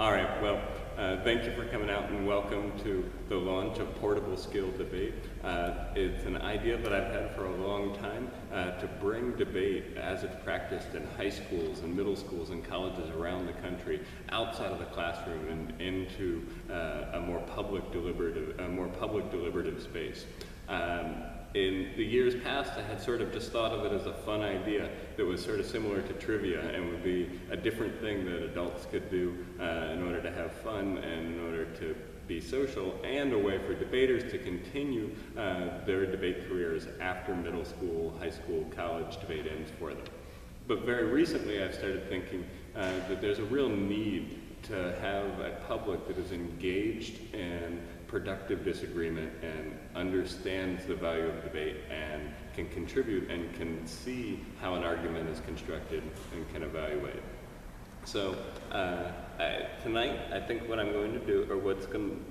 All right, well, thank you for coming out and welcome to the launch of Portable Skill Debate. It's an idea that I've had for a long time to bring debate as it's practiced in high schools and middle schools and colleges around the country outside of the classroom and into a more public deliberative space. In the years past, I had sort of just thought of it as a fun idea that was sort of similar to trivia and would be a different thing that adults could do in order to have fun and in order to be social, and a way for debaters to continue their debate careers after middle school, high school, college debate ends for them. But very recently, I've started thinking that there's a real need to have a public that is engaged in productive disagreement and understands the value of debate and can contribute and can see how an argument is constructed and can evaluate. So tonight, I think what I'm going to do, or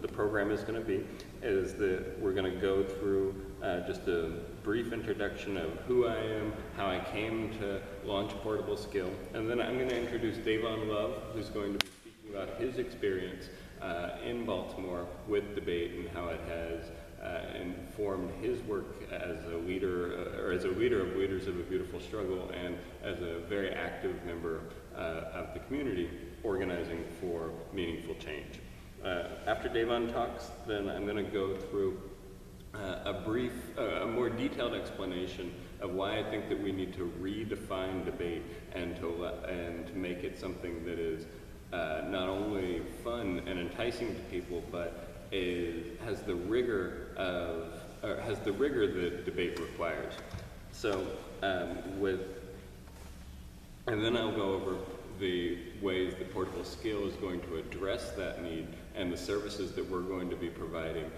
the program is going to be, is that we're going to go through just a brief introduction of who I am, how I came to launch Portable Skill, and then I'm going to introduce Dayvon Love, who's going to be speaking about his experience in Baltimore with debate and how it has informed his work as a leader, or as a leader of Leaders of a Beautiful Struggle, and as a very active member of the community organizing for meaningful change. After Dayvon talks, then I'm going to go through a more detailed explanation of why I think that we need to redefine debate and to make it something that is not only fun and enticing to people, but has the rigor that debate requires. So, and then I'll go over the ways that Portable Skill is going to address that need and the services that we're going to be providing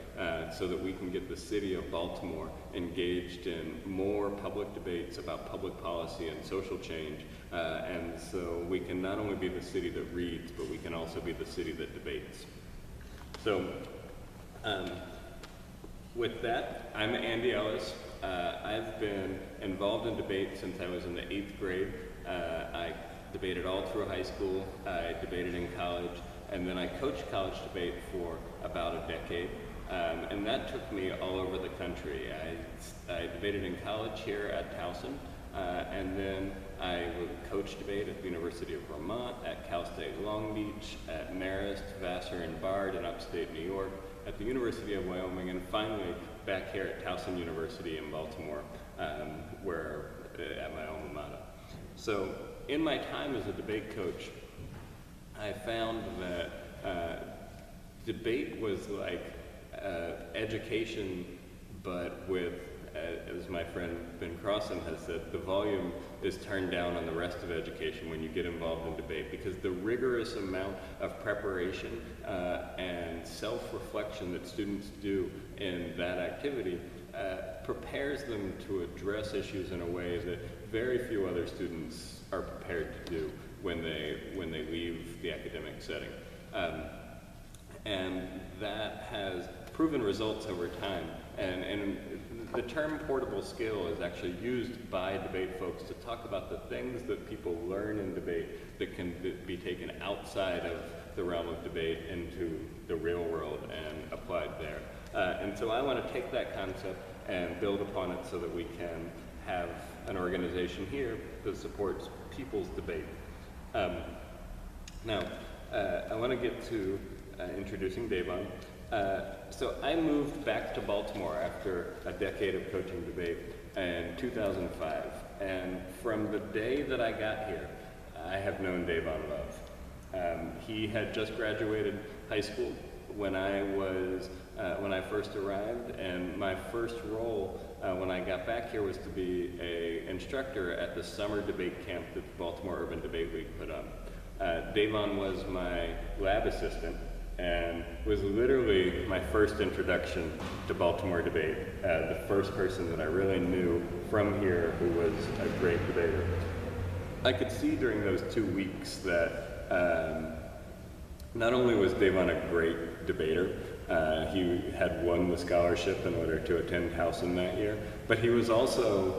so that we can get the city of Baltimore engaged in more public debates about public policy and social change. And so we can not only be the city that reads, but we can also be the city that debates. So with that, I'm Andy Ellis. I've been involved in debate since I was in the 8th grade. I debated all through high school, I debated in college, and then I coached college debate for about a decade. And that took me all over the country. I debated in college here at Towson, and then I would coach debate at the University of Vermont, at Cal State Long Beach, at Marist, Vassar, and Bard in upstate New York, at the University of Wyoming, and finally back here at Towson University in Baltimore, at my alma mater. So in my time as a debate coach, I found that debate was like education, but with, as my friend Ben Crossan has said, the volume is turned down on the rest of education when you get involved in debate, because the rigorous amount of preparation and self-reflection that students do in that activity prepares them to address issues in a way that very few other students are prepared to do when they leave the academic setting. And that has proven results over time. And the term portable skill is actually used by debate folks to talk about the things that people learn in debate that can be taken outside of the realm of debate into the real world and applied there. And so I want to take that concept and build upon it so that we can have an organization here that supports people's debate. Now, I want to get to introducing Dayvon. So I moved back to Baltimore after a decade of coaching debate in 2005. And from the day that I got here, I have known Dayvon Love. He had just graduated high school when I first arrived, and my first role when I got back here was to be an instructor at the summer debate camp that the Baltimore Urban Debate League put on. Dayvon was my lab assistant and was literally my first introduction to Baltimore debate, the first person that I really knew from here who was a great debater. I could see during those 2 weeks that not only was Dayvon a great debater, he had won the scholarship in order to attend Towson that year, but he was also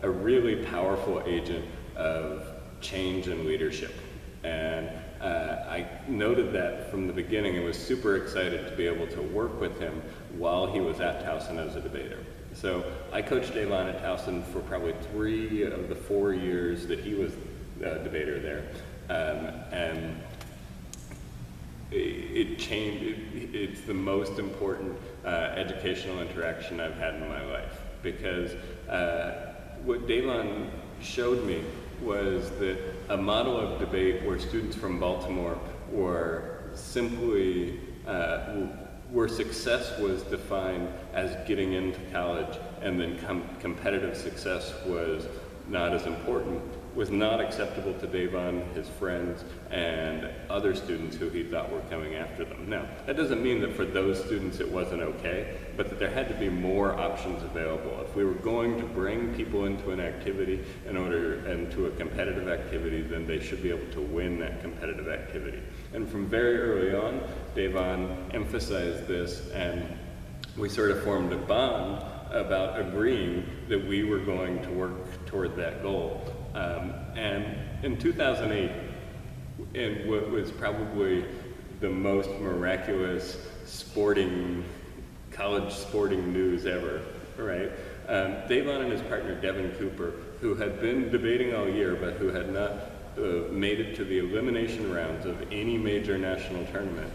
a really powerful agent of change and leadership. And I noted that from the beginning and was super excited to be able to work with him while he was at Towson as a debater. So I coached Dayvon at Towson for probably 3 of the 4 years that he was a debater there. And it changed. It's the most important educational interaction I've had in my life, because what Dayvon showed me was that a model of debate where students from Baltimore were simply, where success was defined as getting into college and then competitive success was not as important, was not acceptable to Dayvon, his friends, and other students who he thought were coming after them. Now, that doesn't mean that for those students it wasn't okay, but that there had to be more options available. If we were going to bring people into an activity into a competitive activity, then they should be able to win that competitive activity. And from very early on, Dayvon emphasized this, and we sort of formed a bond about agreeing that we were going to work toward that goal. And in 2008, in what was probably the most miraculous college sporting news ever, right? Dayvon and his partner Devin Cooper, who had been debating all year but who had not made it to the elimination rounds of any major national tournament,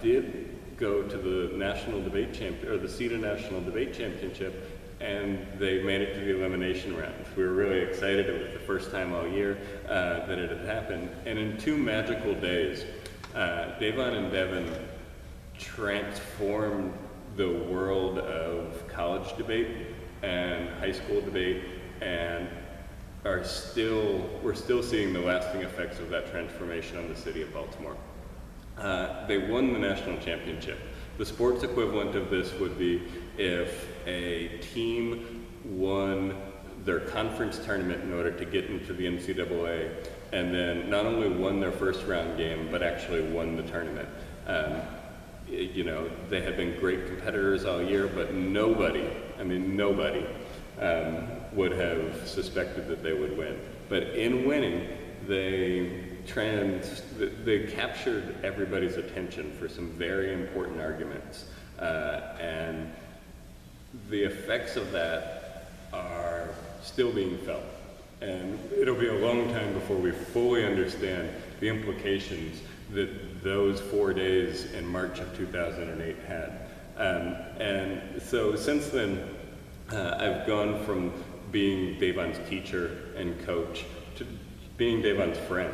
did go to the national debate or the CETA National Debate Championship, and they made it to the elimination rounds. We were really excited. It was the first time all year that it had happened. And in 2 magical days, Dayvon and Devin transformed the world of college debate and high school debate, and we're still seeing the lasting effects of that transformation on the city of Baltimore. They won the national championship. The sports equivalent of this would be if a team won their conference tournament in order to get into the NCAA, and then not only won their first round game, but actually won the tournament. They had been great competitors all year, but nobody would have suspected that they would win. But in winning, they captured everybody's attention for some very important arguments, and the effects of that are still being felt, and it'll be a long time before we fully understand the implications that those 4 days in March of 2008 had. And so since then, I've gone from being Dayvon's teacher and coach to being Dayvon's friend.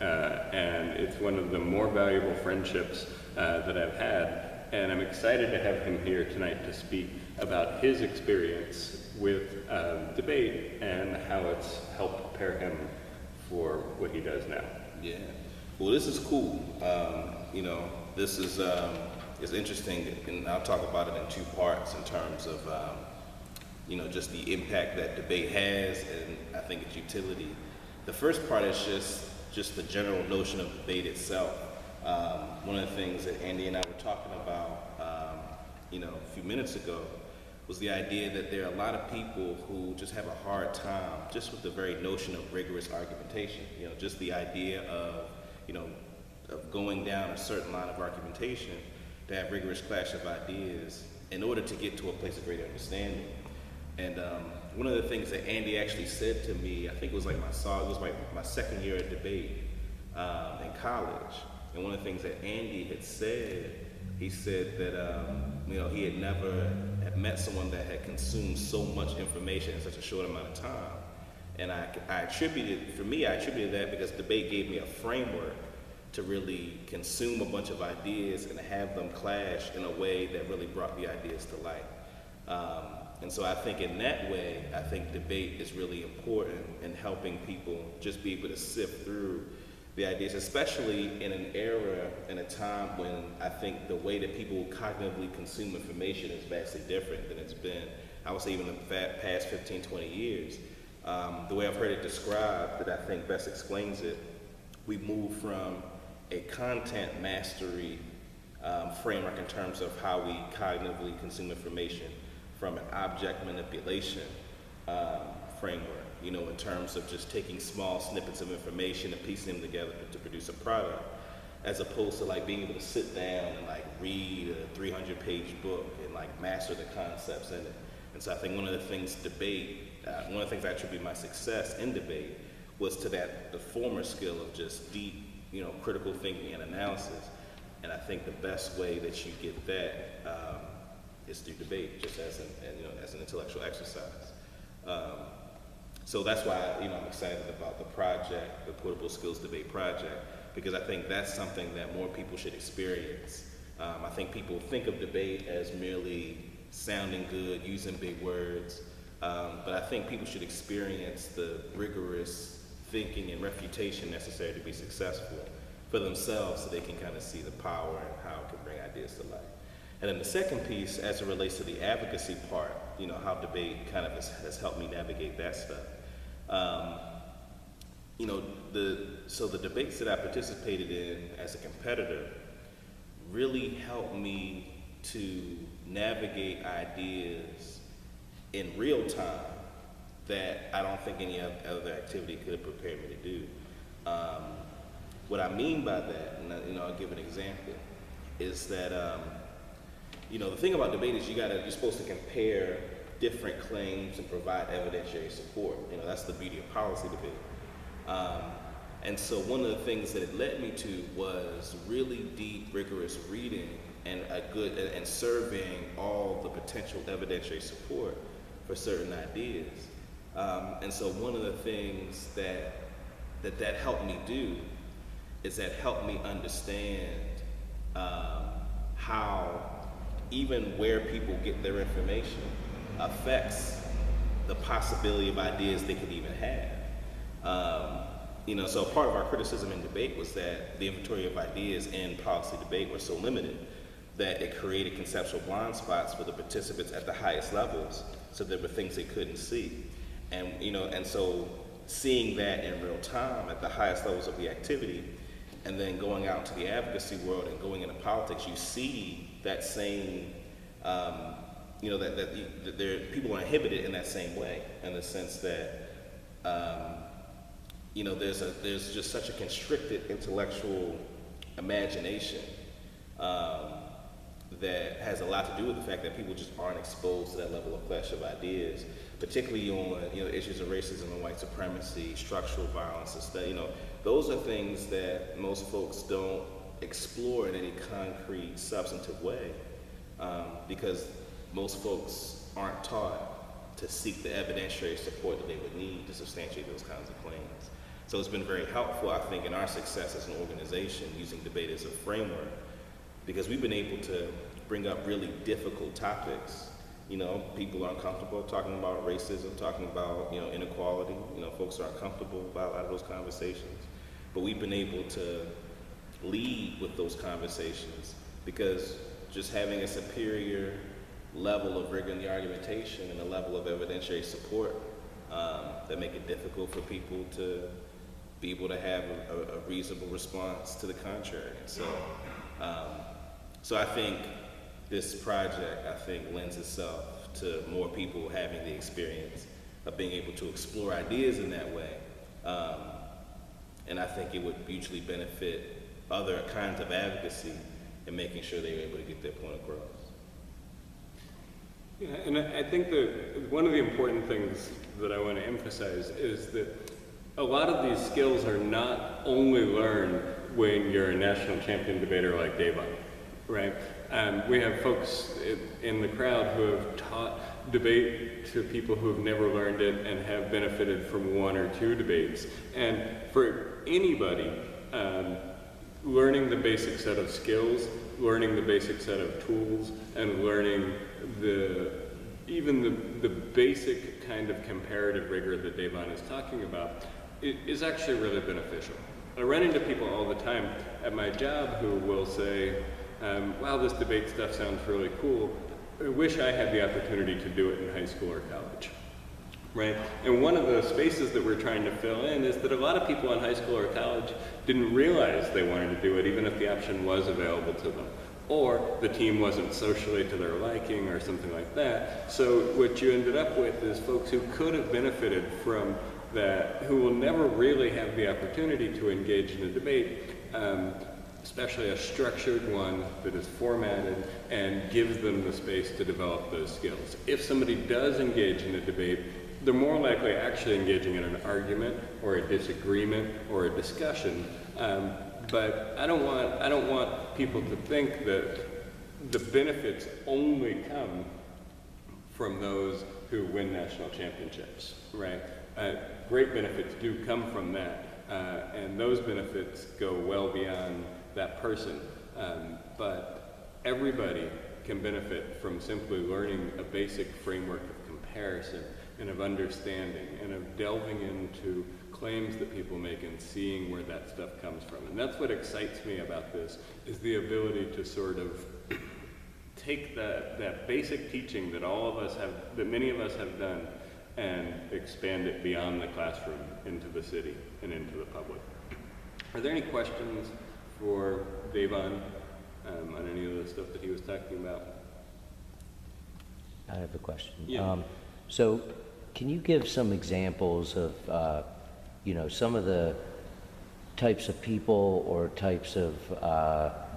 And it's one of the more valuable friendships that I've had. And I'm excited to have him here tonight to speak about his experience with debate and how it's helped prepare him for what he does now. Yeah. Well, this is cool. This is interesting, and I'll talk about it in 2 parts in terms of, just the impact that debate has, and I think its utility. The first part is just the general notion of debate itself. One of the things that Andy and I were talking about, a few minutes ago, was the idea that there are a lot of people who just have a hard time just with the very notion of rigorous argumentation. Just the idea of going down a certain line of argumentation to have rigorous clash of ideas in order to get to a place of greater understanding. And one of the things that Andy actually said to me, I think it was my second year at debate in college. And one of the things that Andy had said, he said that he had never met someone that had consumed so much information in such a short amount of time. And I attributed that because debate gave me a framework to really consume a bunch of ideas and have them clash in a way that really brought the ideas to light. And so I think in that way, I think debate is really important in helping people just be able to sift through the ideas, especially in an era, in a time when I think the way that people cognitively consume information is vastly different than it's been, I would say, even in the past 15, 20 years. The way I've heard it described, that I think best explains it, we moved from a content mastery framework in terms of how we cognitively consume information, from an object manipulation framework. you know, in terms of just taking small snippets of information and piecing them together to produce a product, as opposed to like being able to sit down and like read a 300-page book and like master the concepts in it. And so I think one of the things one of the things I attribute my success in debate was to the former skill of just deep, you know, critical thinking and analysis. And I think the best way that you get that is through debate, just as an intellectual exercise. So that's why, you know, I'm excited about the project, the Portable Skills Debate Project, because I think that's something that more people should experience. I think people think of debate as merely sounding good, using big words, but I think people should experience the rigorous thinking and refutation necessary to be successful for themselves, so they can kind of see the power and how it can bring ideas to life. And then the second piece, as it relates to the advocacy part, you know, how debate kind of has helped me navigate that stuff. You know, the debates that I participated in as a competitor really helped me to navigate ideas in real time that I don't think any other activity could have prepared me to do. What I mean by that, and you know, I'll give an example, is that you know, the thing about debate is you're supposed to compare different claims and provide evidentiary support. You know, that's the beauty of policy debate. And so one of the things that it led me to was really deep, rigorous reading and surveying all the potential evidentiary support for certain ideas. And so one of the things that helped me do is that helped me understand how even where people get their information affects the possibility of ideas they could even have. You know, so part of our criticism in debate was that the inventory of ideas in policy debate were so limited that it created conceptual blind spots for the participants at the highest levels, so there were things they couldn't see. And, you know, and so seeing that in real time at the highest levels of the activity, and then going out into the advocacy world and going into politics, you see that same, you know, that people are inhibited in that same way, in the sense that, you know, there's just such a constricted intellectual imagination that has a lot to do with the fact that people just aren't exposed to that level of clash of ideas, particularly on, you know, issues of racism and white supremacy, structural violence, and stuff. You know, those are things that most folks don't explore in any concrete, substantive way, because most folks aren't taught to seek the evidentiary support that they would need to substantiate those kinds of claims. So it's been very helpful, I think, in our success as an organization using debate as a framework, because we've been able to bring up really difficult topics. You know, people aren't comfortable talking about racism, talking about, you know, inequality. You know, folks aren't comfortable about a lot of those conversations. But we've been able to lead with those conversations because just having a superior level of rigor in the argumentation and a level of evidentiary support that make it difficult for people to be able to have a reasonable response to the contrary. And so, so I think this project, lends itself to more people having the experience of being able to explore ideas in that way. And I think it would mutually benefit other kinds of advocacy in making sure they're able to get their point across. Yeah, and I think that one of the important things that I want to emphasize is that a lot of these skills are not only learned when you're a national champion debater like Dayvon, right? We have folks in the crowd who have taught debate to people who have never learned it and have benefited from one or two debates. And for anybody, learning the basic set of skills, learning the basic set of tools, and learning even the basic kind of comparative rigor that Dayvon is talking about is actually really beneficial. I run into people all the time at my job who will say, wow, this debate stuff sounds really cool. I wish I had the opportunity to do it in high school or college, right? And one of the spaces that we're trying to fill in is that a lot of people in high school or college didn't realize they wanted to do it, even if the option was available to them. Or the team wasn't socially to their liking or something like that. So what you ended up with is folks who could have benefited from who will never really have the opportunity to engage in a debate, especially a structured one that is formatted and gives them the space to develop those skills. If somebody does engage in a debate, they're more likely actually engaging in an argument or a disagreement or a discussion. But I don't want people to think that the benefits only come from those who win national championships, right? Great benefits do come from that, and those benefits go well beyond that person. But everybody can benefit from simply learning a basic framework of comparison and of understanding and of delving into claims that people make and seeing where that stuff comes from. And that's what excites me about this, is the ability to sort of take that basic teaching that all of us have, that many of us have done, and expand it beyond the classroom into the city and into the public. Are there any questions for Dayvon on any of the stuff that he was talking about? I have a question. Yeah. So can you give some examples of, some of the types of people or types of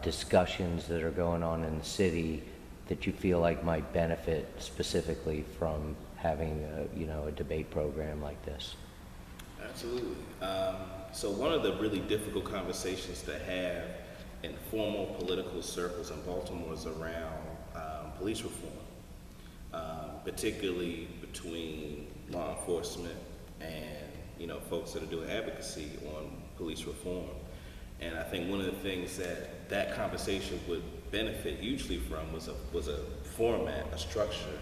discussions that are going on in the city that you feel like might benefit specifically from having a debate program like this? Absolutely. So one of the really difficult conversations to have in formal political circles in Baltimore is around police reform, particularly between law enforcement and folks that are doing advocacy on police reform. And I think one of the things that conversation would benefit hugely from was a format, a structure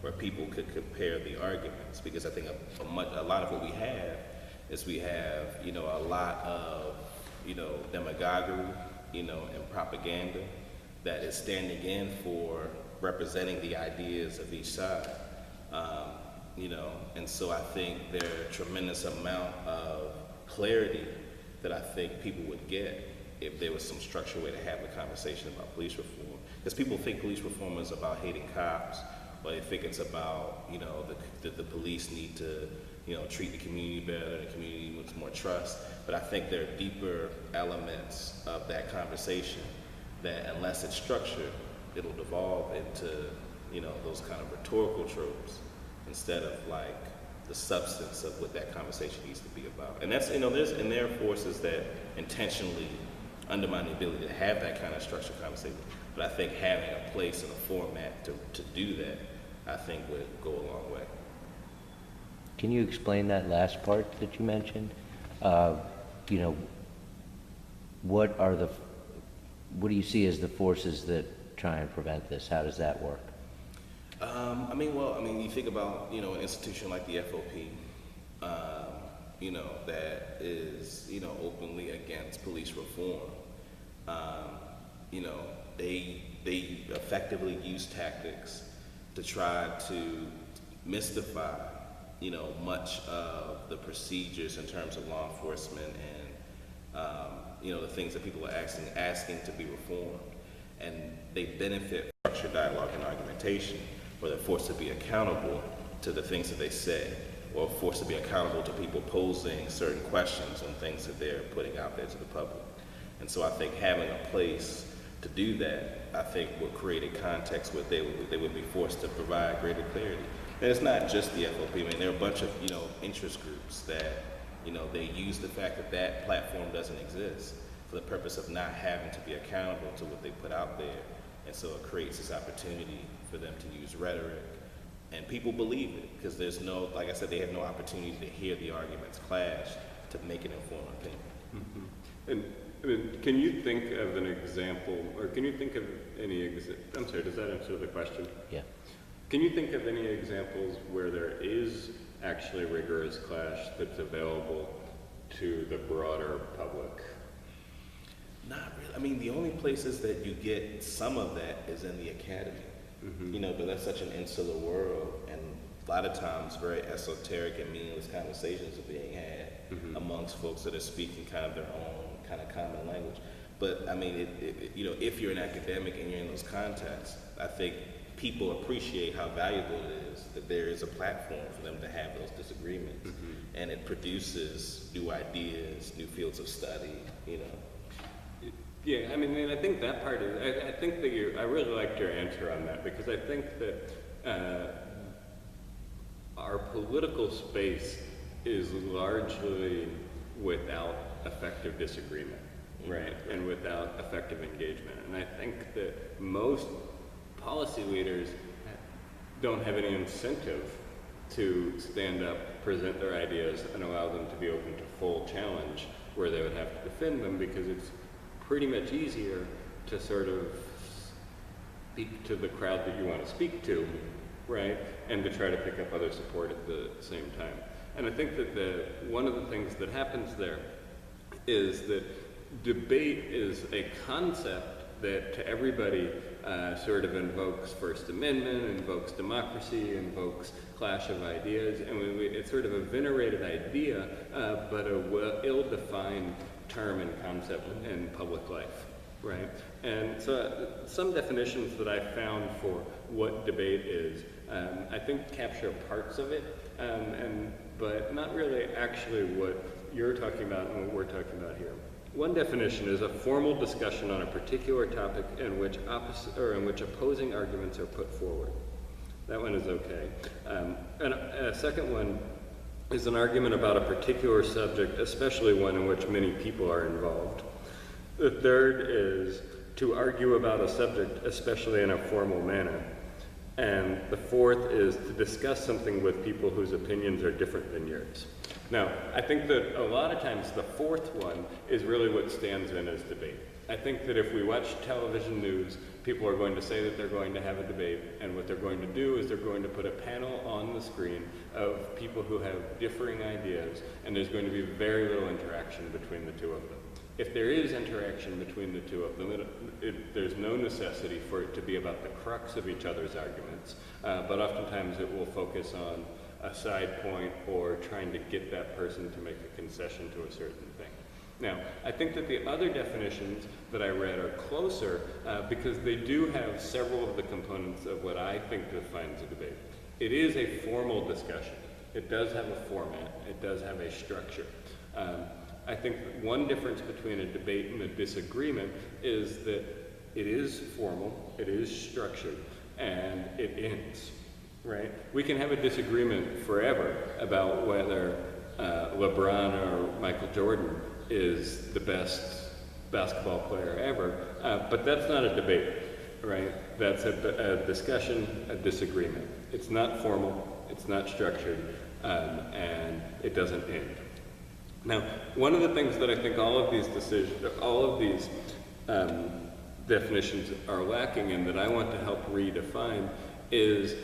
where people could compare the arguments. Because I think a lot of what we have is we have a lot of demagoguery and propaganda that is standing in for representing the ideas of each side. And so I think there's a tremendous amount of clarity that I think people would get if there was some structured way to have a conversation about police reform. Because people think police reform is about hating cops, or they think it's about, that the police need to, treat the community better, the community needs more trust. But I think there are deeper elements of that conversation that unless it's structured, it'll devolve into, those kind of rhetorical tropes instead of like the substance of what that conversation needs to be about. And that's, there are forces that intentionally undermine the ability to have that kind of structured conversation. But I think having a place and a format to do that, I think would go a long way. Can you explain that last part that you mentioned? What do you see as the forces that try and prevent this? How does that work? You think about, an institution like the FOP, that is, openly against police reform. They effectively use tactics to try to mystify, much of the procedures in terms of law enforcement and, the things that people are asking to be reformed. And they benefit from structured dialogue and argumentation, where they're forced to be accountable to the things that they say, or forced to be accountable to people posing certain questions on things that they're putting out there to the public. And so I think having a place to do that, I think would create a context where they would be forced to provide greater clarity. And it's not just the FOP. There are a bunch of, interest groups that, they use the fact that that platform doesn't exist for the purpose of not having to be accountable to what they put out there. And so it creates this opportunity for them to use rhetoric. And people believe it because there's no, like I said, they have no opportunity to hear the arguments clash to make an informed opinion. Mm-hmm. And can you think of an example, or can you think of any, I'm sorry, does that answer the question? Yeah. Can you think of any examples where there is actually rigorous clash that's available to the broader public? Not really. The only places that you get some of that is in the academy. Mm-hmm. But that's such an insular world, and a lot of times very esoteric and meaningless conversations are being had amongst folks that are speaking kind of their own kind of common language. But if you're an academic and you're in those contexts, I think people appreciate how valuable it is that there is a platform for them to have those disagreements, and it produces new ideas, new fields of study, you know. Yeah, I mean, and I think that part is, I think that I really liked your answer on that, because I think that our political space is largely without effective disagreement, right? And without effective engagement. And I think that most policy leaders don't have any incentive to stand up, present their ideas, and allow them to be open to full challenge where they would have to defend them, because it's pretty much easier to sort of speak to the crowd that you want to speak to, right? And to try to pick up other support at the same time. And I think that one of the things that happens there is that debate is a concept that to everybody sort of invokes First Amendment, invokes democracy, invokes clash of ideas, and it's sort of a venerated idea, but a ill-defined term and concept in public life, right? And so some definitions that I found for what debate is, I think capture parts of it, but not really actually what you're talking about and what we're talking about here. One definition is a formal discussion on a particular topic in which opposing arguments are put forward. That one is okay. And a second one is an argument about a particular subject, especially one in which many people are involved. The third is to argue about a subject, especially in a formal manner. And the fourth is to discuss something with people whose opinions are different than yours. Now, I think that a lot of times the fourth one is really what stands in as debate. I think that if we watch television news, people are going to say that they're going to have a debate, and what they're going to do is they're going to put a panel on the screen of people who have differing ideas, and there's going to be very little interaction between the two of them. If there is interaction between the two of them, there's no necessity for it to be about the crux of each other's arguments, but oftentimes it will focus on a side point or trying to get that person to make a concession to a certain thing. Now, I think that the other definitions that I read are closer because they do have several of the components of what I think defines a debate. It is a formal discussion. It does have a format. It does have a structure. I think one difference between a debate and a disagreement is that it is formal, it is structured, and it ends, right? We can have a disagreement forever about whether LeBron or Michael Jordan is the best basketball player ever, but that's not a debate, right? That's a discussion, a disagreement. It's not formal, it's not structured, and it doesn't end. Now, one of the things that I think all of these definitions are lacking and that I want to help redefine is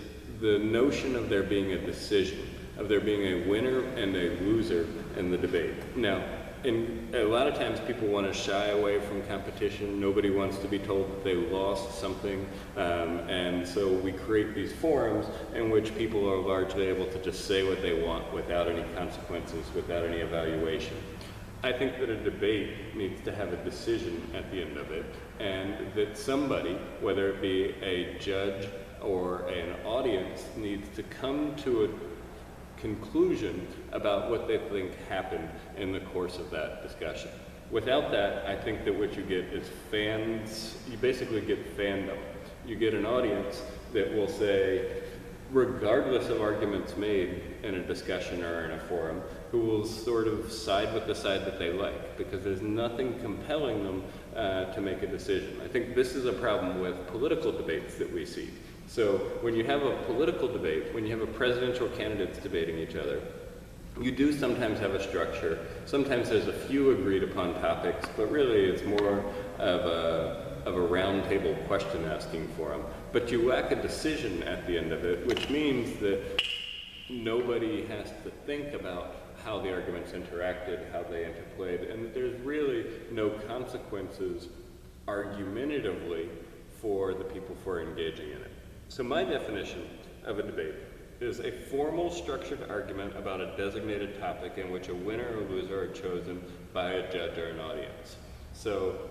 the notion of there being a decision, of there being a winner and a loser in the debate. Now, a lot of times people want to shy away from competition. Nobody wants to be told that they lost something. And so we create these forums in which people are largely able to just say what they want without any consequences, without any evaluation. I think that a debate needs to have a decision at the end of it, and that somebody, whether it be a judge or an audience, needs to come to a conclusion about what they think happened in the course of that discussion. Without that, I think that what you get is fans, you basically get fandom. You get an audience that will say, regardless of arguments made in a discussion or in a forum, who will sort of side with the side that they like, because there's nothing compelling them to make a decision. I think this is a problem with political debates that we see. So when you have a political debate, when you have a presidential candidates debating each other, you do sometimes have a structure. Sometimes there's a few agreed upon topics, but really it's more of a round table question asking forum. But you lack a decision at the end of it, which means that nobody has to think about how the arguments interacted, how they interplayed, and there's really no consequences argumentatively for the people who are engaging in it. So my definition of a debate is a formal structured argument about a designated topic in which a winner or loser are chosen by a judge or an audience. So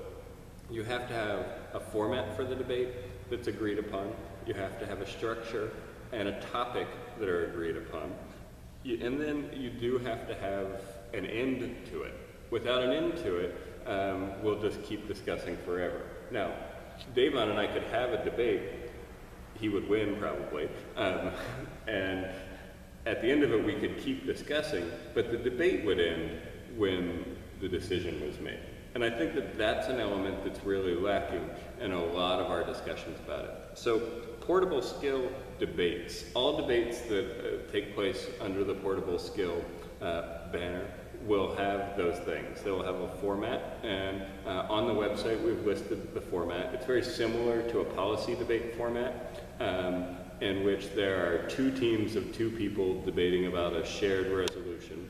you have to have a format for the debate that's agreed upon. You have to have a structure and a topic that are agreed upon. And then you do have to have an end to it. Without an end to it, we'll just keep discussing forever. Now, Dayvon and I could have a debate. He would win probably. And at the end of it, we could keep discussing, but the debate would end when the decision was made. And I think that that's an element that's really lacking in a lot of our discussions about it. So portable skill debates, all debates that take place under the portable skill banner will have those things. They'll have a format, and on the website we've listed the format. It's very similar to a policy debate format, in which there are two teams of two people debating about a shared resolution.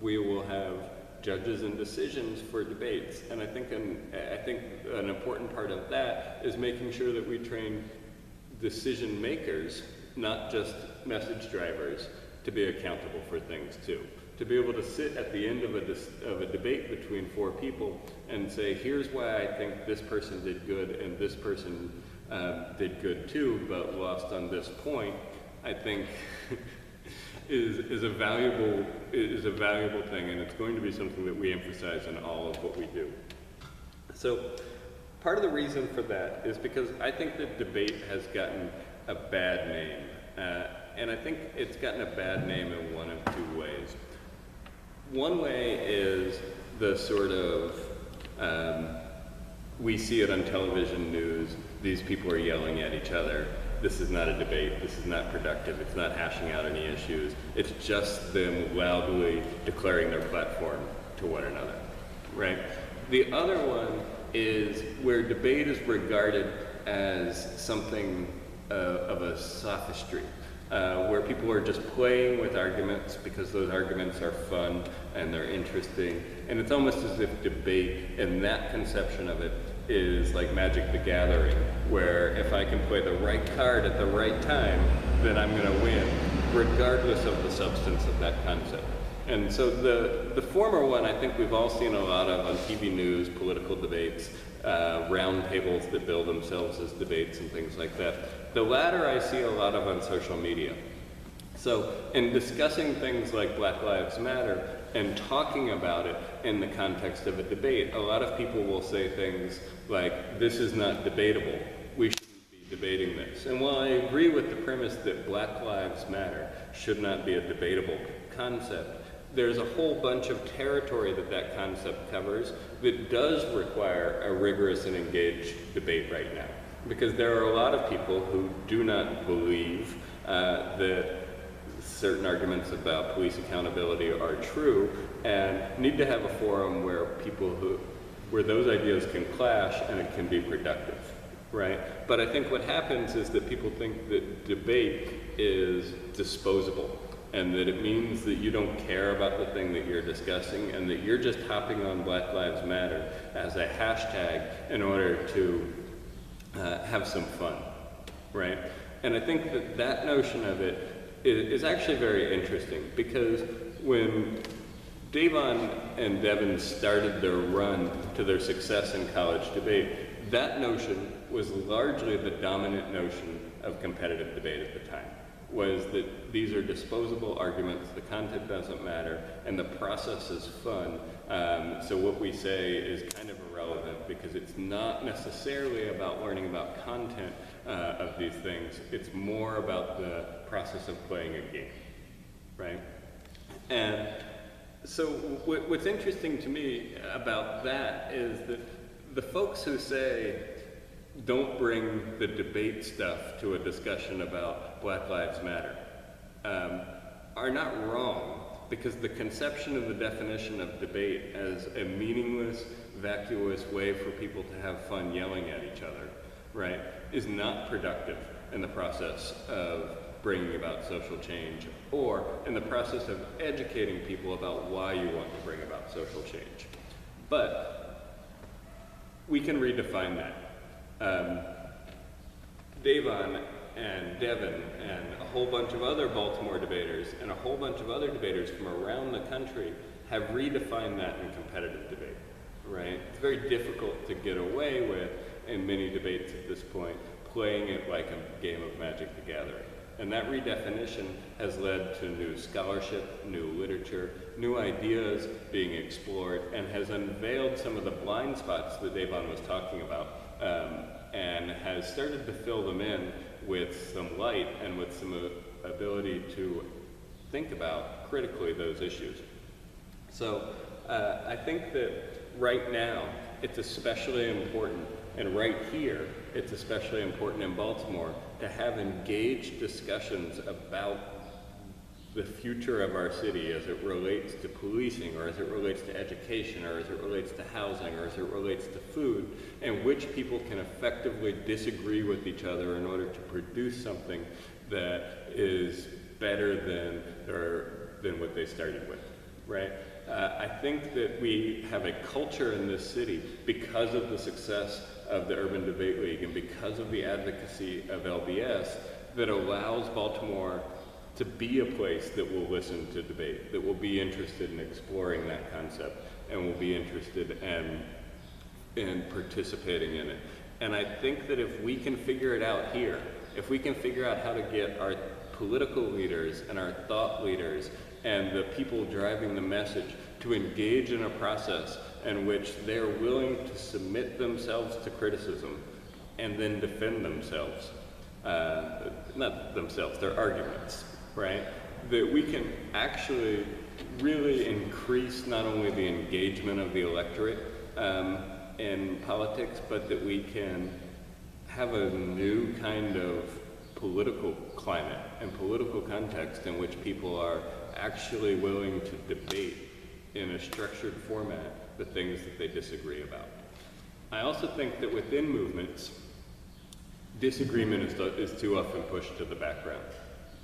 We will have judges and decisions for debates, and I think an important part of that is making sure that we train decision makers, not just message drivers, to be accountable for things too. To be able to sit at the end of a debate between four people and say, here's why I think this person did good and this person did good too, but lost on this point, I think is a valuable thing, and it's going to be something that we emphasize in all of what we do. So part of the reason for that is because I think that debate has gotten a bad name, and I think it's gotten a bad name in one of two ways. One way is the sort of, we see it on television news, these people are yelling at each other. This is not a debate, this is not productive, it's not hashing out any issues. It's just them loudly declaring their platform to one another, right? The other one is where debate is regarded as something of a sophistry. Where people are just playing with arguments because those arguments are fun and they're interesting. And it's almost as if debate, and that conception of it, is like Magic the Gathering, where if I can play the right card at the right time, then I'm going to win, regardless of the substance of that concept. And so the former one, I think we've all seen a lot of on TV news, political debates, round tables that bill themselves as debates and things like that. The latter I see a lot of on social media. So in discussing things like Black Lives Matter and talking about it in the context of a debate, a lot of people will say things like, this is not debatable, we shouldn't be debating this. And while I agree with the premise that Black Lives Matter should not be a debatable concept, there's a whole bunch of territory that that concept covers that does require a rigorous and engaged debate right now. Because there are a lot of people who do not believe that certain arguments about police accountability are true and need to have a forum where where those ideas can clash and it can be productive, right? But I think what happens is that people think that debate is disposable, and that it means that you don't care about the thing that you're discussing and that you're just hopping on Black Lives Matter as a hashtag in order to have some fun, right? And I think that that notion of it is actually very interesting, because when Dayvon and Devin started their run to their success in college debate, that notion was largely the dominant notion of competitive debate at the time. Was that these are disposable arguments, the content doesn't matter, and the process is fun. So what we say is kind of irrelevant because it's not necessarily about learning about content of these things. It's more about the process of playing a game, right? And so what's interesting to me about that is that the folks who say, don't bring the debate stuff to a discussion about Black Lives Matter, are not wrong, because the conception of the definition of debate as a meaningless, vacuous way for people to have fun yelling at each other, right, is not productive in the process of bringing about social change, or in the process of educating people about why you want to bring about social change. But we can redefine that. Dayvon and Devin and a whole bunch of other Baltimore debaters and a whole bunch of other debaters from around the country have redefined that in competitive debate, right? It's very difficult to get away with in many debates at this point, playing it like a game of Magic the Gathering. And that redefinition has led to new scholarship, new literature, new ideas being explored, and has unveiled some of the blind spots that Dayvon was talking about, and has started to fill them in with some light and with some ability to think about critically those issues. So I think that right now it's especially important, and right here it's especially important in Baltimore, to have engaged discussions about the future of our city as it relates to policing, or as it relates to education, or as it relates to housing, or as it relates to food, and which people can effectively disagree with each other in order to produce something that is better than what they started with, right? I think that we have a culture in this city, because of the success of the Urban Debate League and because of the advocacy of LBS, that allows Baltimore to be a place that will listen to debate, that will be interested in exploring that concept, and will be interested in participating in it. And I think that if we can figure it out here, if we can figure out how to get our political leaders and our thought leaders and the people driving the message to engage in a process in which they're willing to submit themselves to criticism and then defend themselves, not themselves, their arguments, right? That we can actually really increase not only the engagement of the electorate in politics, but that we can have a new kind of political climate and political context in which people are actually willing to debate in a structured format the things that they disagree about. I also think that within movements, disagreement is too often pushed to the background,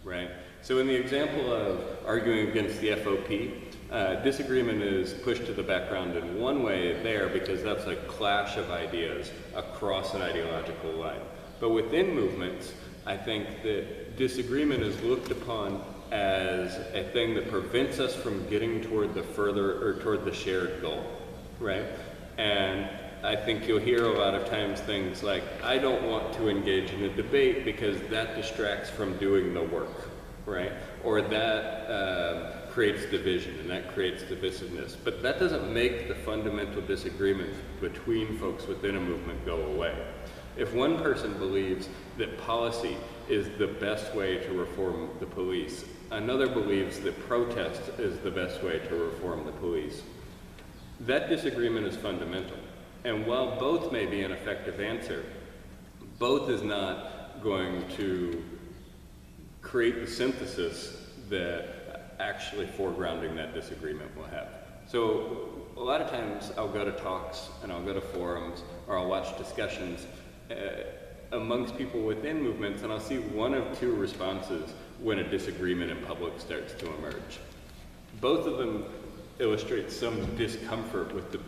right? So in the example of arguing against the FOP, disagreement is pushed to the background in one way there because that's a clash of ideas across an ideological line. But within movements, I think that disagreement is looked upon as a thing that prevents us from getting toward the shared goal, right? And I think you'll hear a lot of times things like, I don't want to engage in a debate because that distracts from doing the work, right? Or that creates division and that creates divisiveness. But that doesn't make the fundamental disagreements between folks within a movement go away. If one person believes that policy is the best way to reform the police, another believes that protest is the best way to reform the police, that disagreement is fundamental. And while both may be an effective answer, both is not going to create the synthesis that actually foregrounding that disagreement will have. So a lot of times I'll go to talks and I'll go to forums or I'll watch discussions amongst people within movements, and I'll see one of two responses when a disagreement in public starts to emerge. Both of them illustrate some discomfort with the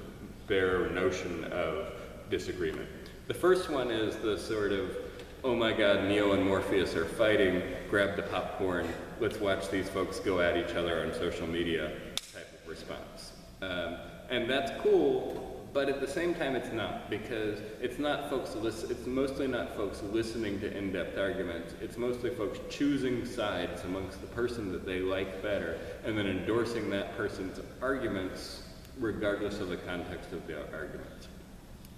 bare notion of disagreement. The first one is the sort of, oh my God, Neo and Morpheus are fighting, grab the popcorn, let's watch these folks go at each other on social media type of response. And that's cool, but at the same time it's not, because it's mostly not folks listening to in-depth arguments, it's mostly folks choosing sides amongst the person that they like better, and then endorsing that person's arguments regardless of the context of the argument.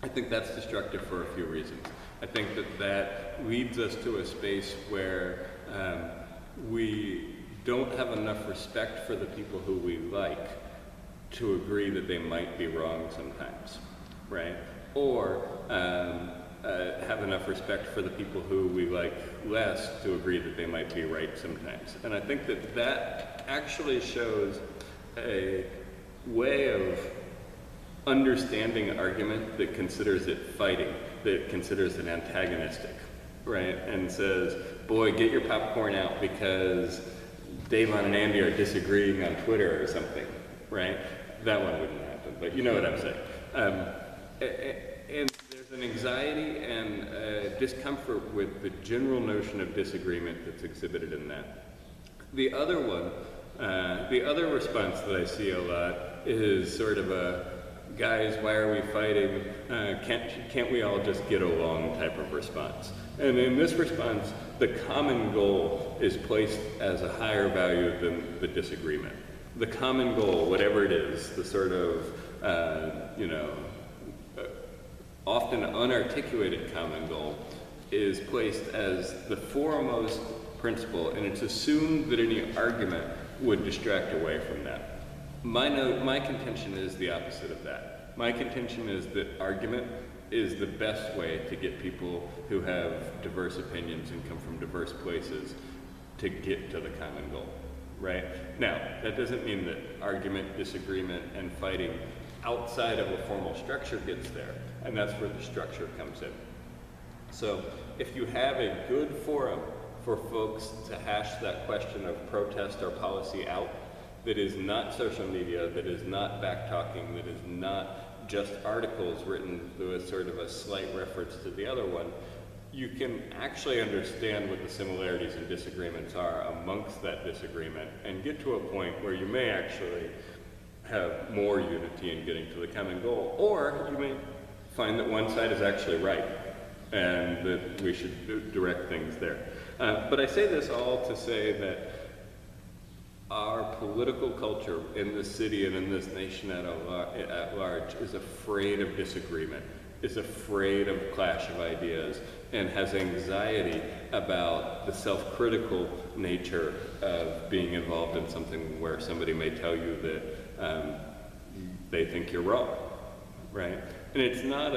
I think that's destructive for a few reasons. I think that leads us to a space where we don't have enough respect for the people who we like to agree that they might be wrong sometimes, right? Or have enough respect for the people who we like less to agree that they might be right sometimes. And I think that actually shows a way of understanding argument that considers it fighting, that considers it antagonistic, right? And says, boy, get your popcorn out because Dayvon and Andy are disagreeing on Twitter or something, right? That one wouldn't happen, but you know what I'm saying. And there's an anxiety and discomfort with the general notion of disagreement that's exhibited in that. The other one, the other response that I see a lot is sort of guys, why are we fighting? Can't we all just get along type of response. And in this response, the common goal is placed as a higher value than the disagreement. The common goal, whatever it is, the sort of, often unarticulated common goal, is placed as the foremost principle, and it's assumed that any argument would distract away from that. My contention is the opposite of that. My contention is that argument is the best way to get people who have diverse opinions and come from diverse places to get to the common goal, right? Now, that doesn't mean that argument, disagreement, and fighting outside of a formal structure gets there, and that's where the structure comes in. So if you have a good forum for folks to hash that question of protest or policy out, that is not social media, that is not back-talking, that is not just articles written with sort of a slight reference to the other one, you can actually understand what the similarities and disagreements are amongst that disagreement and get to a point where you may actually have more unity in getting to the common goal, or you may find that one side is actually right and that we should direct things there. But I say this all to say that our political culture in this city and in this nation at large is afraid of disagreement, is afraid of clash of ideas, and has anxiety about the self-critical nature of being involved in something where somebody may tell you that they think you're wrong, right? And it's not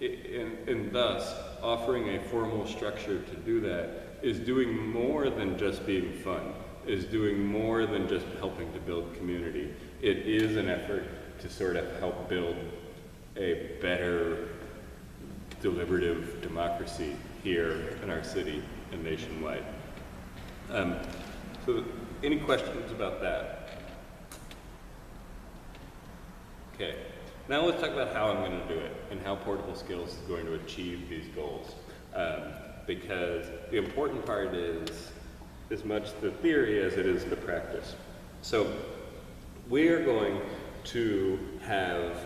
and thus offering a formal structure to do that is doing more than just being fun, is doing more than just helping to build community. It is an effort to sort of help build a better deliberative democracy here in our city and nationwide. So any questions about that? Okay, now let's talk about how I'm going to do it and how Portable Skills is going to achieve these goals. Because the important part is as much the theory as it is the practice. So we are going to have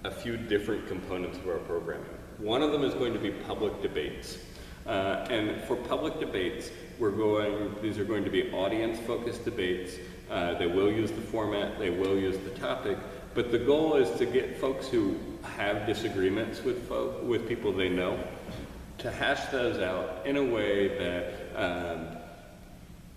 a few different components of our programming. One of them is going to be public debates. And for public debates, these are going to be audience-focused debates. They will use the format, they will use the topic, but the goal is to get folks who have disagreements with people they know to hash those out in a way that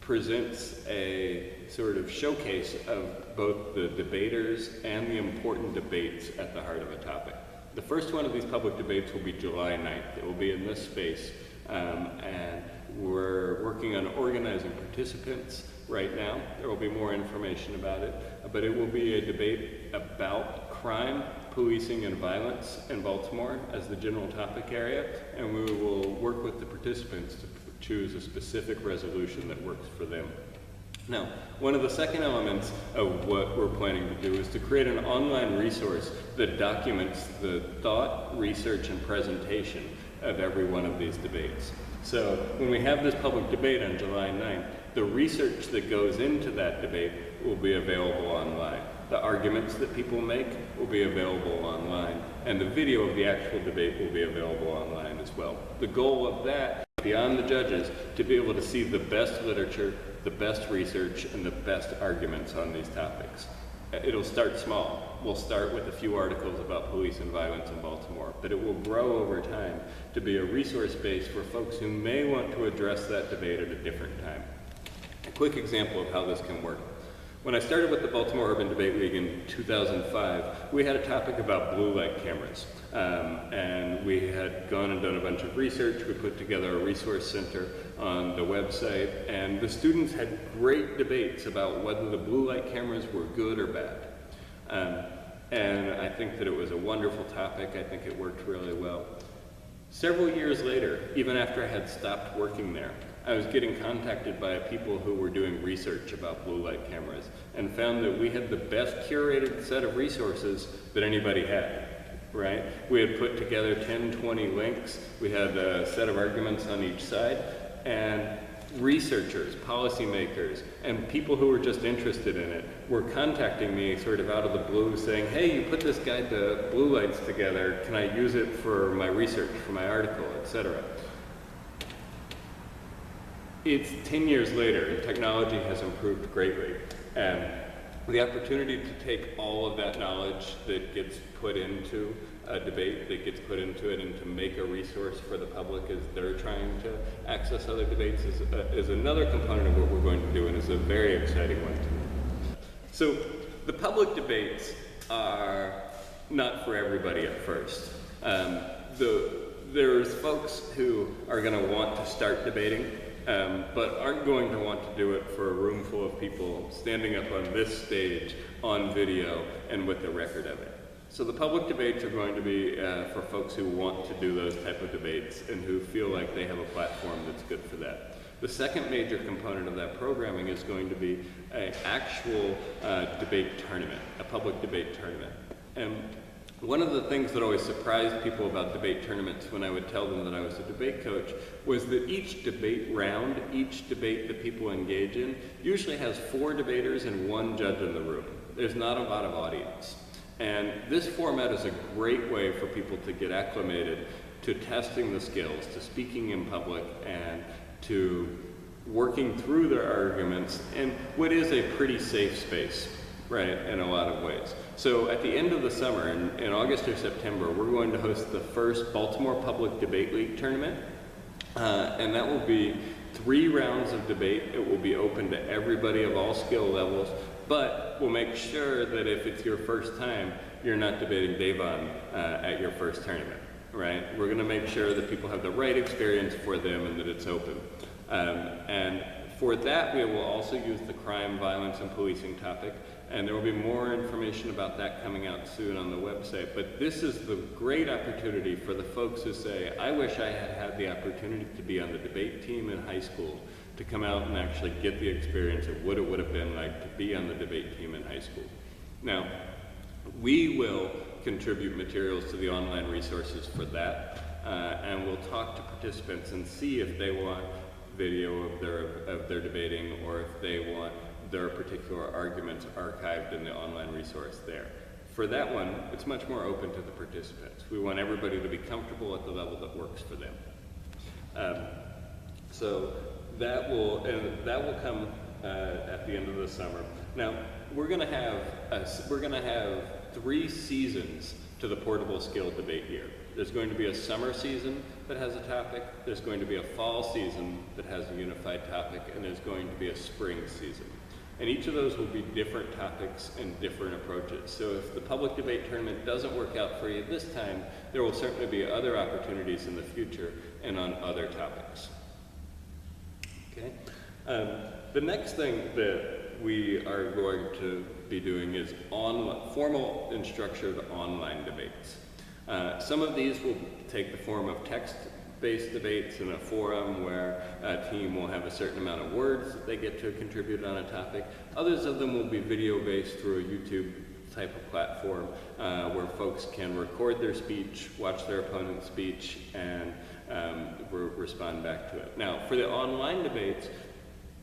presents a sort of showcase of both the debaters and the important debates at the heart of a topic. The first one of these public debates will be July 9th. It will be in this space, and we're working on organizing participants right now. There will be more information about it, but it will be a debate about crime, policing, and violence in Baltimore as the general topic area, and we will work with the participants to choose a specific resolution that works for them. Now, one of the second elements of what we're planning to do is to create an online resource that documents the thought, research, and presentation of every one of these debates. So when we have this public debate on July 9th, the research that goes into that debate will be available online. The arguments that people make will be available online, and the video of the actual debate will be available online as well. The goal of that, beyond the judges, to be able to see the best literature, the best research, and the best arguments on these topics. It'll start small. We'll start with a few articles about police and violence in Baltimore, but it will grow over time to be a resource base for folks who may want to address that debate at a different time. A quick example of how this can work. When I started with the Baltimore Urban Debate League in 2005, we had a topic about blue light cameras. And we had gone and done a bunch of research. We put together a resource center on the website, and the students had great debates about whether the blue light cameras were good or bad. And I think that it was a wonderful topic. I think it worked really well. Several years later, even after I had stopped working there, I was getting contacted by people who were doing research about blue light cameras and found that we had the best curated set of resources that anybody had, right? We had put together 10, 20 links. We had a set of arguments on each side, and researchers, policymakers, and people who were just interested in it were contacting me sort of out of the blue saying, hey, you put this guide to blue lights together, can I use it for my research, for my article, etc. It's 10 years later, and technology has improved greatly. And the opportunity to take all of that knowledge that gets put into a debate, that gets put into it, and to make a resource for the public as they're trying to access other debates is another component of what we're going to do, and is a very exciting one to me. So the public debates are not for everybody at first. There's folks who are going to want to start debating, but aren't going to want to do it for a room full of people standing up on this stage on video and with the record of it. So the public debates are going to be for folks who want to do those type of debates and who feel like they have a platform that's good for that. The second major component of that programming is going to be an actual debate tournament, a public debate tournament. And one of the things that always surprised people about debate tournaments when I would tell them that I was a debate coach was that each debate round, each debate that people engage in, usually has 4 debaters and 1 judge in the room. There's not a lot of audience. And this format is a great way for people to get acclimated to testing the skills, to speaking in public, and to working through their arguments in what is a pretty safe space, right, in a lot of ways. So at the end of the summer, in August or September, we're going to host the first Baltimore Public Debate League tournament, and that will be 3 rounds of debate. It will be open to everybody of all skill levels, but we'll make sure that if it's your first time, you're not debating Dayvon at your first tournament, right? We're going to make sure that people have the right experience for them and that it's open. And for that, we will also use the crime, violence, and policing topic, and there will be more information about that coming out soon on the website. But this is the great opportunity for the folks who say, I wish I had had the opportunity to be on the debate team in high school, to come out and actually get the experience of what it would have been like to be on the debate team in high school. Now, we will contribute materials to the online resources for that, and we'll talk to participants and see if they want video of their debating, or if they want their particular arguments archived in the online resource there. For that one, it's much more open to the participants. We want everybody to be comfortable at the level that works for them. So that will come at the end of the summer. Now, we're going to have 3 seasons to the portable skill debate year. There's going to be a summer season that has a topic, there's going to be a fall season that has a unified topic, and there's going to be a spring season. And each of those will be different topics and different approaches. So if the public debate tournament doesn't work out for you this time, there will certainly be other opportunities in the future and on other topics. Okay. The next thing that we are going to be doing is formal and structured online debates. Some of these will take the form of text-based debates in a forum where a team will have a certain amount of words that they get to contribute on a topic. Others of them will be video-based through a YouTube type of platform where folks can record their speech, watch their opponent's speech, and respond back to it. Now, for the online debates,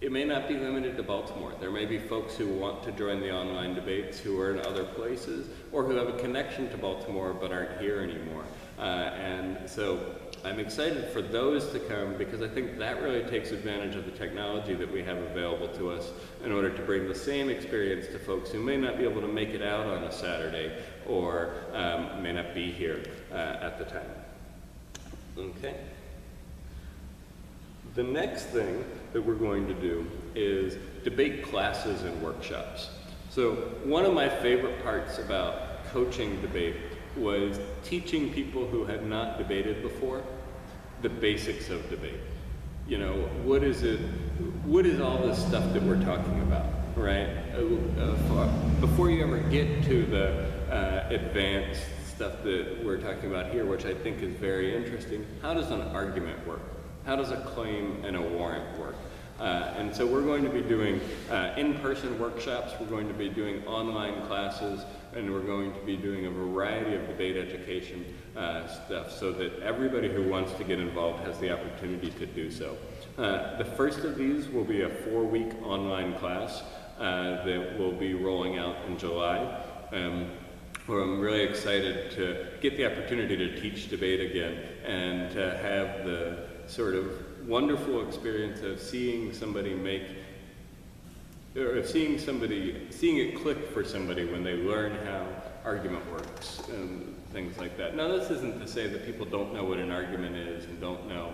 it may not be limited to Baltimore. There may be folks who want to join the online debates who are in other places, or who have a connection to Baltimore but aren't here anymore. And so I'm excited for those to come, because I think that really takes advantage of the technology that we have available to us in order to bring the same experience to folks who may not be able to make it out on a Saturday, or may not be here at the time. Okay. The next thing that we're going to do is debate classes and workshops. So one of my favorite parts about coaching debate was teaching people who had not debated before the basics of debate. You know, what is all this stuff that we're talking about, right? Before you ever get to the advanced stuff that we're talking about here, which I think is very interesting, how does an argument work? How does a claim and a warrant work? And so we're going to be doing in-person workshops, we're going to be doing online classes, and we're going to be doing a variety of debate education stuff so that everybody who wants to get involved has the opportunity to do so. The first of these will be a 4-week online class that will be rolling out in July. Where I'm really excited to get the opportunity to teach debate again and to have the sort of wonderful experience of seeing somebody seeing it click for somebody when they learn how argument works and things like that. Now, this isn't to say that people don't know what an argument is and don't know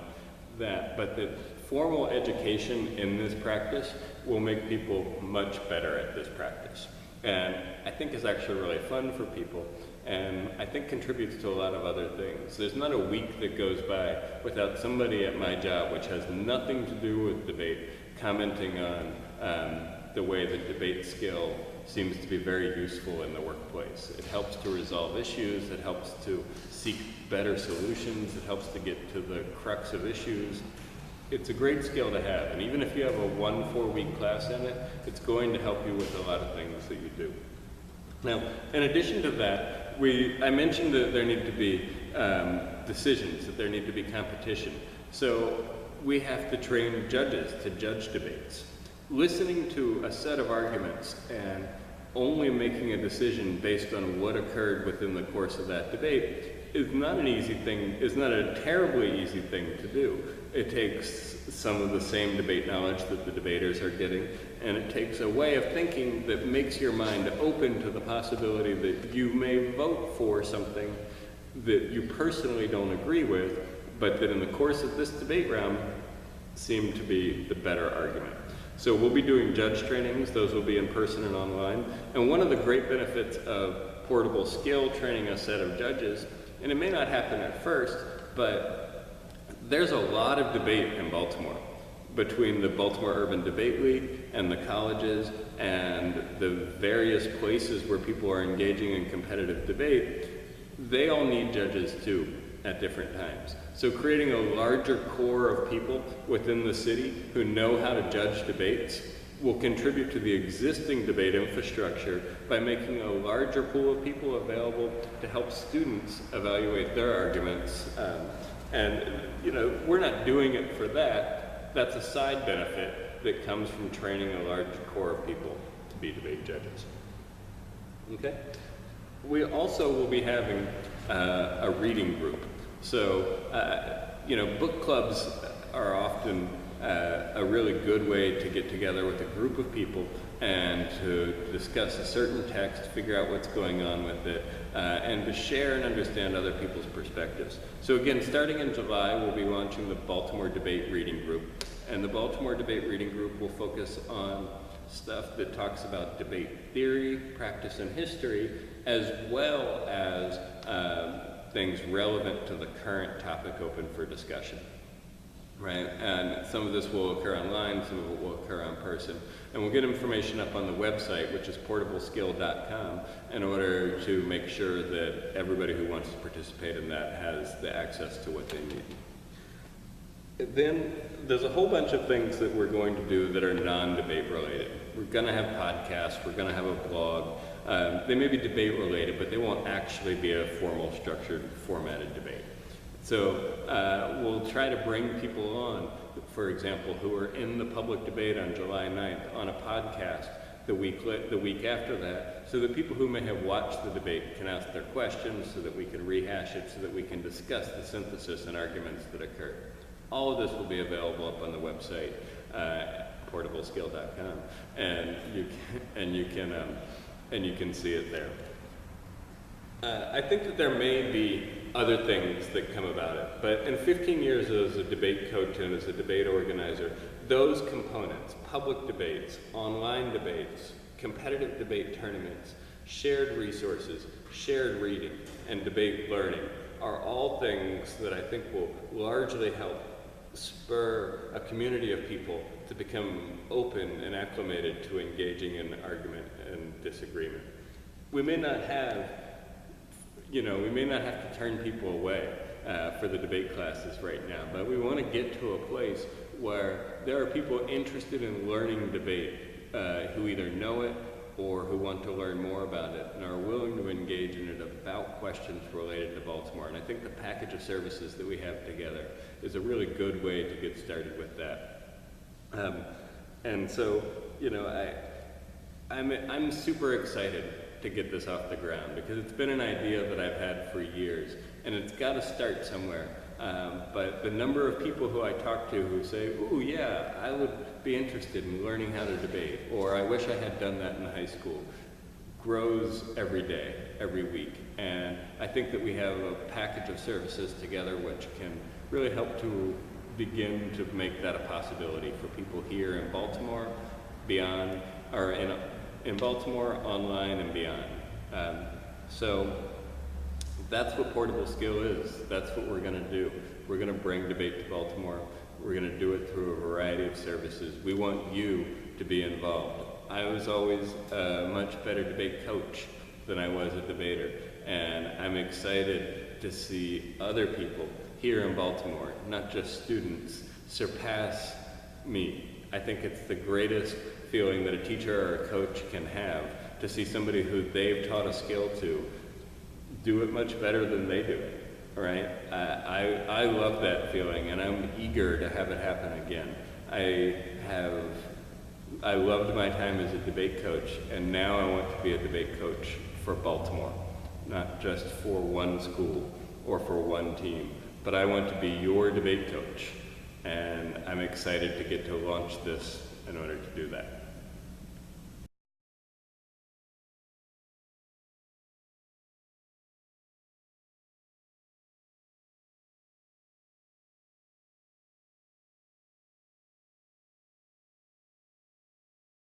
that, but that formal education in this practice will make people much better at this practice. And I think is actually really fun for people, and I think contributes to a lot of other things. There's not a week that goes by without somebody at my job, which has nothing to do with debate, commenting on the way that debate skill seems to be very useful in the workplace. It helps to resolve issues, it helps to seek better solutions, it helps to get to the crux of issues. It's a great skill to have, and even if you have a 4-week class in it, it's going to help you with a lot of things that you do. Now, in addition to that, I mentioned that there need to be decisions, that there need to be competition. So we have to train judges to judge debates. Listening to a set of arguments and only making a decision based on what occurred within the course of that debate is not an easy thing, is not a terribly easy thing to do. It takes some of the same debate knowledge that the debaters are getting, and it takes a way of thinking that makes your mind open to the possibility that you may vote for something that you personally don't agree with, but that in the course of this debate round seemed to be the better argument. So we'll be doing judge trainings. Those will be in person and online. And one of the great benefits of portable skill training a set of judges, and it may not happen at first, but there's a lot of debate in Baltimore between the Baltimore Urban Debate League and the colleges and the various places where people are engaging in competitive debate. They all need judges too at different times. So creating a larger core of people within the city who know how to judge debates will contribute to the existing debate infrastructure by making a larger pool of people available to help students evaluate their arguments. And we're not doing it for that. That's a side benefit that comes from training a large core of people to be debate judges. Okay? We also will be having a reading group. So, book clubs are often a really good way to get together with a group of people and to discuss a certain text, figure out what's going on with it, and to share and understand other people's perspectives. So again, starting in July, we'll be launching the Baltimore Debate Reading Group. And the Baltimore Debate Reading Group will focus on stuff that talks about debate theory, practice, and history, as well as things relevant to the current topic open for discussion, right? And some of this will occur online, some of it will occur in person. And we'll get information up on the website, which is portableskill.com, in order to make sure that everybody who wants to participate in that has the access to what they need. Then there's a whole bunch of things that we're going to do that are non-debate related. We're going to have podcasts, we're going to have a blog. They may be debate related, but they won't actually be a formal, structured, formatted debate. So we'll try to bring people on, for example, who are in the public debate on July 9th on a podcast the week after that, so that people who may have watched the debate can ask their questions, so that we can rehash it, so that we can discuss the synthesis and arguments that occurred. All of this will be available up on the website, portableskill.com, and you can see it there. I think that there may be other things that come about it, but in 15 years as a debate coach and as a debate organizer, those components, public debates, online debates, competitive debate tournaments, shared resources, shared reading, and debate learning are all things that I think will largely help spur a community of people to become open and acclimated to engaging in argument and disagreement. We may not have to turn people away for the debate classes right now, but we want to get to a place where there are people interested in learning debate who either know it or who want to learn more about it and are willing to engage in it about questions related to Baltimore. And I think the package of services that we have together is a really good way to get started with that. And so, you know, I'm super excited to get this off the ground because it's been an idea that I've had for years, and it's got to start somewhere. But the number of people who I talk to who say, "Ooh, yeah, I would be interested in learning how to debate," or "I wish I had done that in high school," grows every day, every week. And I think that we have a package of services together which can really help to begin to make that a possibility for people here in Baltimore, beyond, or in Baltimore, online, and beyond. So that's what Portable Skill is. That's what we're going to do. We're going to bring debate to Baltimore. We're going to do it through a variety of services. We want you to be involved. I was always a much better debate coach than I was a debater, and I'm excited to see other people here in Baltimore, not just students, surpass me. I think it's the greatest feeling that a teacher or a coach can have, to see somebody who they've taught a skill to do it much better than they do it, right? I love that feeling, and I'm eager to have it happen again. I loved my time as a debate coach, and now I want to be a debate coach for Baltimore, not just for one school or for one team, but I want to be your debate coach, and I'm excited to get to launch this in order to do that.